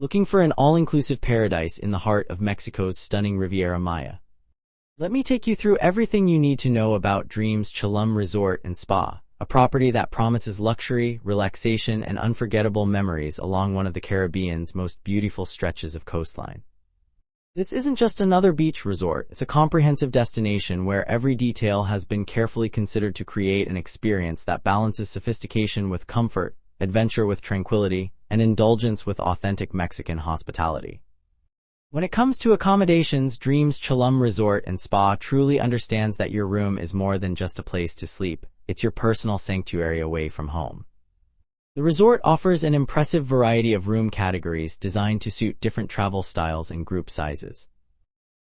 Looking for an all-inclusive paradise in the heart of Mexico's stunning Riviera Maya? Let me take you through everything you need to know about Dreams Tulum Resort and Spa, a property that promises luxury, relaxation, and unforgettable memories along one of the Caribbean's most beautiful stretches of coastline. This isn't just another beach resort, it's a comprehensive destination where every detail has been carefully considered to create an experience that balances sophistication with comfort, adventure with tranquility, and indulgence with authentic Mexican hospitality. When it comes to accommodations, Dreams Tulum Resort and Spa truly understands that your room is more than just a place to sleep, it's your personal sanctuary away from home. The resort offers an impressive variety of room categories designed to suit different travel styles and group sizes.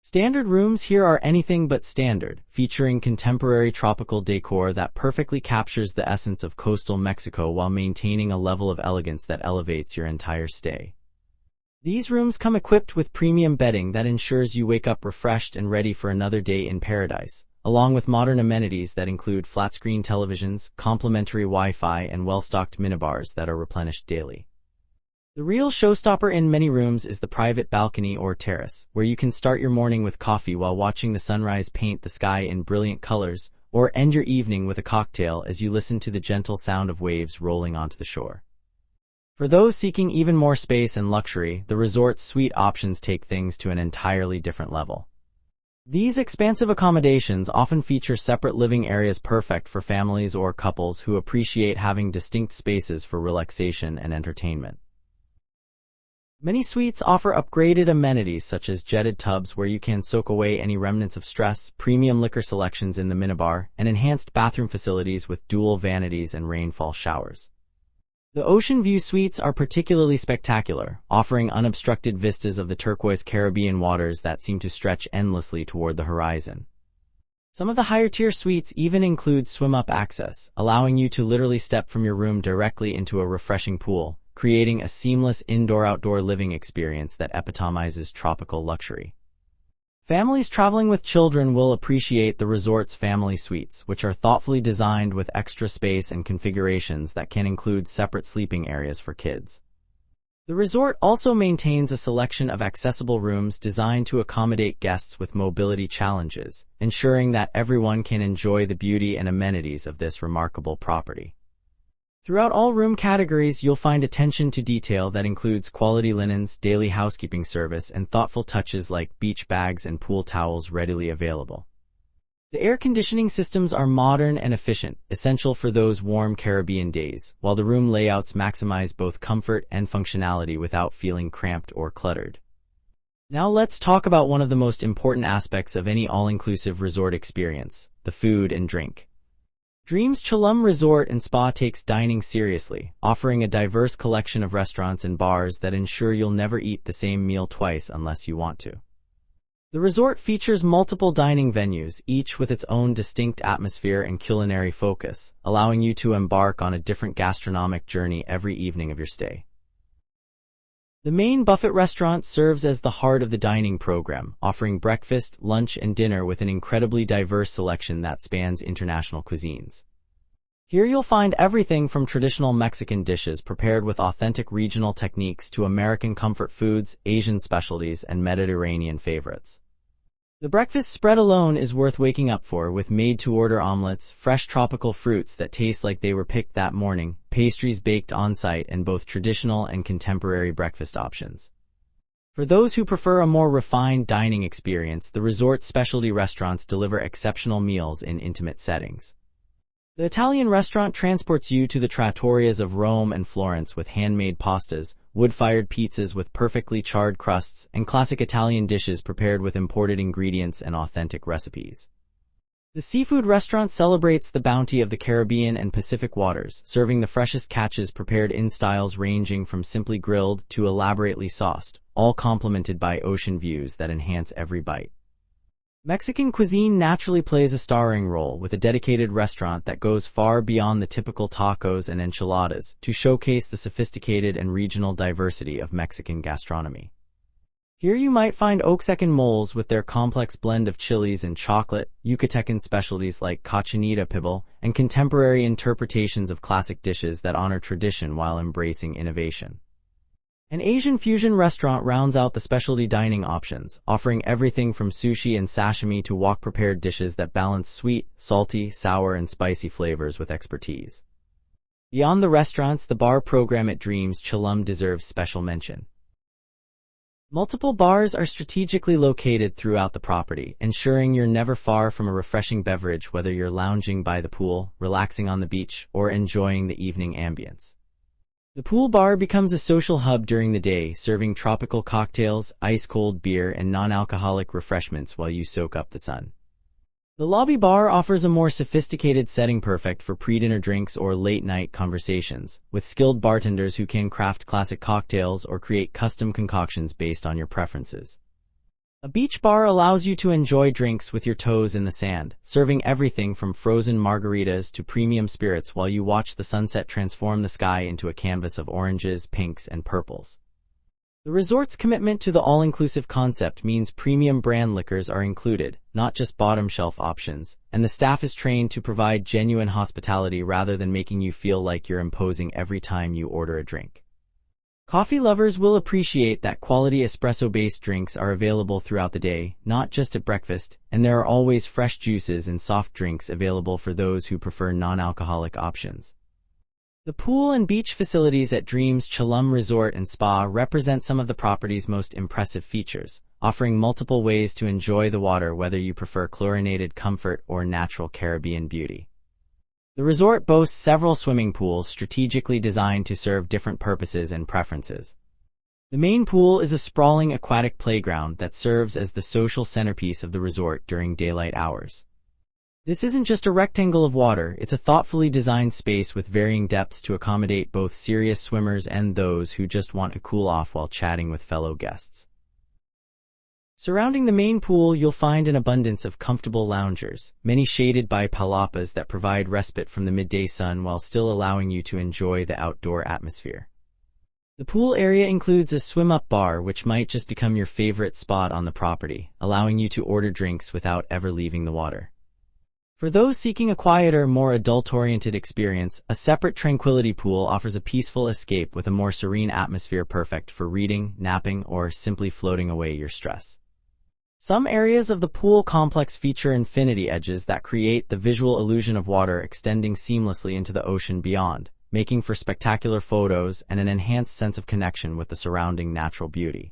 Standard rooms here are anything but standard, featuring contemporary tropical decor that perfectly captures the essence of coastal Mexico while maintaining a level of elegance that elevates your entire stay. These rooms come equipped with premium bedding that ensures you wake up refreshed and ready for another day in paradise, along with modern amenities that include flat-screen televisions, complimentary Wi-Fi, and well-stocked minibars that are replenished daily. The real showstopper in many rooms is the private balcony or terrace, where you can start your morning with coffee while watching the sunrise paint the sky in brilliant colors, or end your evening with a cocktail as you listen to the gentle sound of waves rolling onto the shore. For those seeking even more space and luxury, the resort's suite options take things to an entirely different level. These expansive accommodations often feature separate living areas perfect for families or couples who appreciate having distinct spaces for relaxation and entertainment. Many suites offer upgraded amenities such as jetted tubs where you can soak away any remnants of stress, premium liquor selections in the minibar, and enhanced bathroom facilities with dual vanities and rainfall showers. The ocean view suites are particularly spectacular, offering unobstructed vistas of the turquoise Caribbean waters that seem to stretch endlessly toward the horizon. Some of the higher-tier suites even include swim-up access, allowing you to literally step from your room directly into a refreshing pool, creating a seamless indoor-outdoor living experience that epitomizes tropical luxury. Families traveling with children will appreciate the resort's family suites, which are thoughtfully designed with extra space and configurations that can include separate sleeping areas for kids. The resort also maintains a selection of accessible rooms designed to accommodate guests with mobility challenges, ensuring that everyone can enjoy the beauty and amenities of this remarkable property. Throughout all room categories, you'll find attention to detail that includes quality linens, daily housekeeping service, and thoughtful touches like beach bags and pool towels readily available. The air conditioning systems are modern and efficient, essential for those warm Caribbean days, while the room layouts maximize both comfort and functionality without feeling cramped or cluttered. Now let's talk about one of the most important aspects of any all-inclusive resort experience, the food and drink. Dreams Tulum Resort and Spa takes dining seriously, offering a diverse collection of restaurants and bars that ensure you'll never eat the same meal twice unless you want to. The resort features multiple dining venues, each with its own distinct atmosphere and culinary focus, allowing you to embark on a different gastronomic journey every evening of your stay. The main buffet restaurant serves as the heart of the dining program, offering breakfast, lunch, and dinner with an incredibly diverse selection that spans international cuisines. Here you'll find everything from traditional Mexican dishes prepared with authentic regional techniques to American comfort foods, Asian specialties, and Mediterranean favorites. The breakfast spread alone is worth waking up for, with made-to-order omelets, fresh tropical fruits that taste like they were picked that morning, pastries baked on-site, and both traditional and contemporary breakfast options. For those who prefer a more refined dining experience, the resort's specialty restaurants deliver exceptional meals in intimate settings. The Italian restaurant transports you to the trattorias of Rome and Florence with handmade pastas, wood-fired pizzas with perfectly charred crusts, and classic Italian dishes prepared with imported ingredients and authentic recipes. The seafood restaurant celebrates the bounty of the Caribbean and Pacific waters, serving the freshest catches prepared in styles ranging from simply grilled to elaborately sauced, all complemented by ocean views that enhance every bite. Mexican cuisine naturally plays a starring role, with a dedicated restaurant that goes far beyond the typical tacos and enchiladas to showcase the sophisticated and regional diversity of Mexican gastronomy. Here you might find Oaxacan moles with their complex blend of chilies and chocolate, Yucatecan specialties like cochinita pibil, and contemporary interpretations of classic dishes that honor tradition while embracing innovation. An Asian fusion restaurant rounds out the specialty dining options, offering everything from sushi and sashimi to wok-prepared dishes that balance sweet, salty, sour, and spicy flavors with expertise. Beyond the restaurants, the bar program at Dreams Tulum deserves special mention. Multiple bars are strategically located throughout the property, ensuring you're never far from a refreshing beverage whether you're lounging by the pool, relaxing on the beach, or enjoying the evening ambience. The pool bar becomes a social hub during the day, serving tropical cocktails, ice-cold beer, and non-alcoholic refreshments while you soak up the sun. The lobby bar offers a more sophisticated setting perfect for pre-dinner drinks or late-night conversations, with skilled bartenders who can craft classic cocktails or create custom concoctions based on your preferences. A beach bar allows you to enjoy drinks with your toes in the sand, serving everything from frozen margaritas to premium spirits while you watch the sunset transform the sky into a canvas of oranges, pinks, and purples. The resort's commitment to the all-inclusive concept means premium brand liquors are included, not just bottom-shelf options, and the staff is trained to provide genuine hospitality rather than making you feel like you're imposing every time you order a drink. Coffee lovers will appreciate that quality espresso-based drinks are available throughout the day, not just at breakfast, and there are always fresh juices and soft drinks available for those who prefer non-alcoholic options. The pool and beach facilities at Dreams Tulum Resort and Spa represent some of the property's most impressive features, offering multiple ways to enjoy the water whether you prefer chlorinated comfort or natural Caribbean beauty. The resort boasts several swimming pools strategically designed to serve different purposes and preferences. The main pool is a sprawling aquatic playground that serves as the social centerpiece of the resort during daylight hours. This isn't just a rectangle of water, it's a thoughtfully designed space with varying depths to accommodate both serious swimmers and those who just want to cool off while chatting with fellow guests. Surrounding the main pool, you'll find an abundance of comfortable loungers, many shaded by palapas that provide respite from the midday sun while still allowing you to enjoy the outdoor atmosphere. The pool area includes a swim-up bar, which might just become your favorite spot on the property, allowing you to order drinks without ever leaving the water. For those seeking a quieter, more adult-oriented experience, a separate tranquility pool offers a peaceful escape with a more serene atmosphere perfect for reading, napping, or simply floating away your stress. Some areas of the pool complex feature infinity edges that create the visual illusion of water extending seamlessly into the ocean beyond, making for spectacular photos and an enhanced sense of connection with the surrounding natural beauty.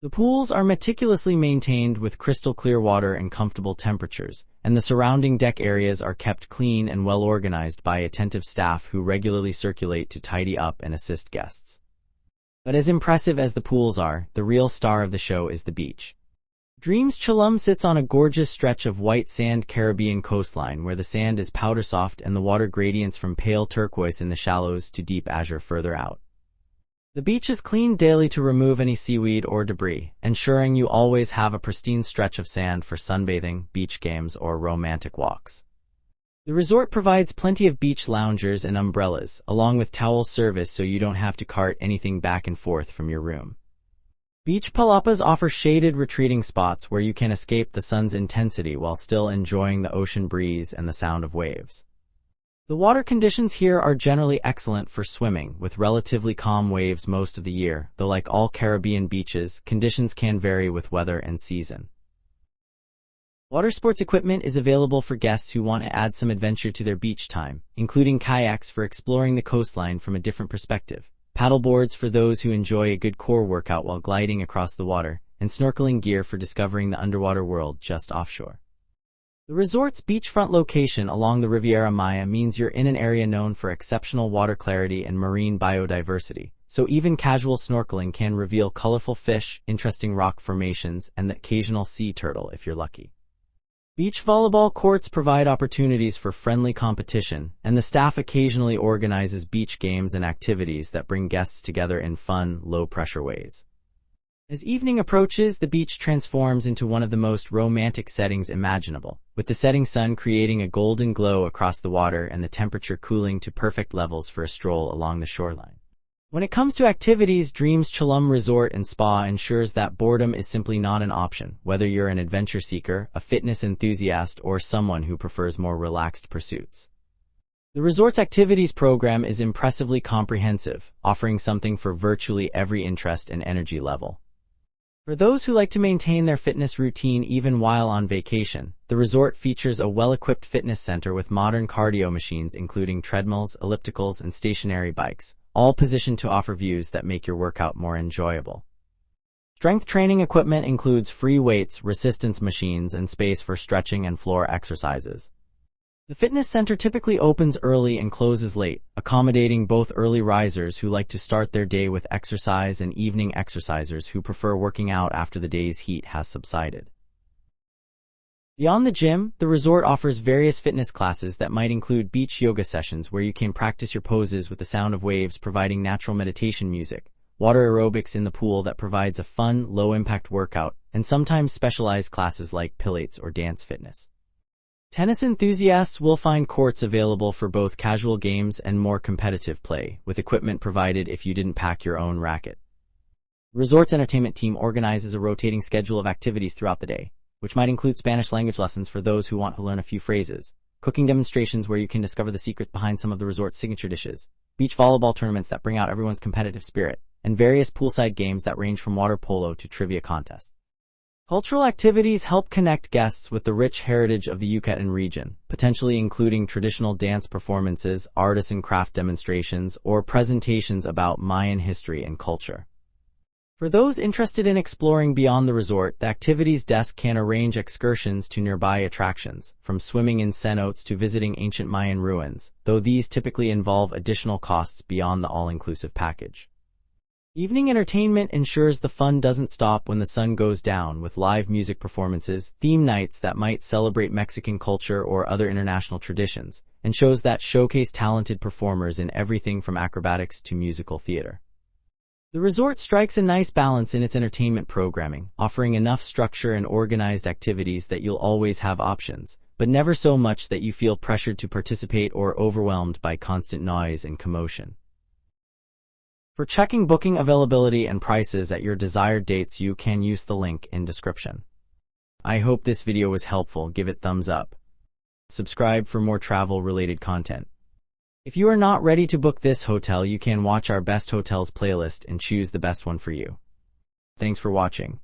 The pools are meticulously maintained with crystal clear water and comfortable temperatures, and the surrounding deck areas are kept clean and well organized by attentive staff who regularly circulate to tidy up and assist guests. But as impressive as the pools are, the real star of the show is the beach. Dreams Tulum sits on a gorgeous stretch of white sand Caribbean coastline where the sand is powder soft and the water gradients from pale turquoise in the shallows to deep azure further out. The beach is cleaned daily to remove any seaweed or debris, ensuring you always have a pristine stretch of sand for sunbathing, beach games, or romantic walks. The resort provides plenty of beach loungers and umbrellas, along with towel service so you don't have to cart anything back and forth from your room. Beach palapas offer shaded retreating spots where you can escape the sun's intensity while still enjoying the ocean breeze and the sound of waves. The water conditions here are generally excellent for swimming, with relatively calm waves most of the year, though like all Caribbean beaches, conditions can vary with weather and season. Water sports equipment is available for guests who want to add some adventure to their beach time, including kayaks for exploring the coastline from a different perspective, paddleboards for those who enjoy a good core workout while gliding across the water, and snorkeling gear for discovering the underwater world just offshore. The resort's beachfront location along the Riviera Maya means you're in an area known for exceptional water clarity and marine biodiversity, so even casual snorkeling can reveal colorful fish, interesting rock formations, and the occasional sea turtle if you're lucky. Beach volleyball courts provide opportunities for friendly competition, and the staff occasionally organizes beach games and activities that bring guests together in fun, low-pressure ways. As evening approaches, the beach transforms into one of the most romantic settings imaginable, with the setting sun creating a golden glow across the water and the temperature cooling to perfect levels for a stroll along the shoreline. When it comes to activities, Dreams Tulum Resort and Spa ensures that boredom is simply not an option, whether you're an adventure seeker, a fitness enthusiast, or someone who prefers more relaxed pursuits. The resort's activities program is impressively comprehensive, offering something for virtually every interest and energy level. For those who like to maintain their fitness routine even while on vacation, the resort features a well-equipped fitness center with modern cardio machines including treadmills, ellipticals, and stationary bikes, all positioned to offer views that make your workout more enjoyable. Strength training equipment includes free weights, resistance machines, and space for stretching and floor exercises. The fitness center typically opens early and closes late, accommodating both early risers who like to start their day with exercise and evening exercisers who prefer working out after the day's heat has subsided. Beyond the gym, the resort offers various fitness classes that might include beach yoga sessions where you can practice your poses with the sound of waves providing natural meditation music, water aerobics in the pool that provides a fun, low-impact workout, and sometimes specialized classes like Pilates or dance fitness. Tennis enthusiasts will find courts available for both casual games and more competitive play, with equipment provided if you didn't pack your own racket. The resort's entertainment team organizes a rotating schedule of activities throughout the day, which might include Spanish language lessons for those who want to learn a few phrases, cooking demonstrations where you can discover the secrets behind some of the resort's signature dishes, beach volleyball tournaments that bring out everyone's competitive spirit, and various poolside games that range from water polo to trivia contests. Cultural activities help connect guests with the rich heritage of the Yucatan region, potentially including traditional dance performances, artisan craft demonstrations, or presentations about Mayan history and culture. For those interested in exploring beyond the resort, the activities desk can arrange excursions to nearby attractions, from swimming in cenotes to visiting ancient Mayan ruins, though these typically involve additional costs beyond the all-inclusive package. Evening entertainment ensures the fun doesn't stop when the sun goes down with live music performances, theme nights that might celebrate Mexican culture or other international traditions, and shows that showcase talented performers in everything from acrobatics to musical theater. The resort strikes a nice balance in its entertainment programming, offering enough structure and organized activities that you'll always have options, but never so much that you feel pressured to participate or overwhelmed by constant noise and commotion. For checking booking availability and prices at your desired dates, you can use the link in description. I hope this video was helpful. Give it thumbs up. Subscribe for more travel-related content. If you are not ready to book this hotel, you can watch our best hotels playlist and choose the best one for you. Thanks for watching.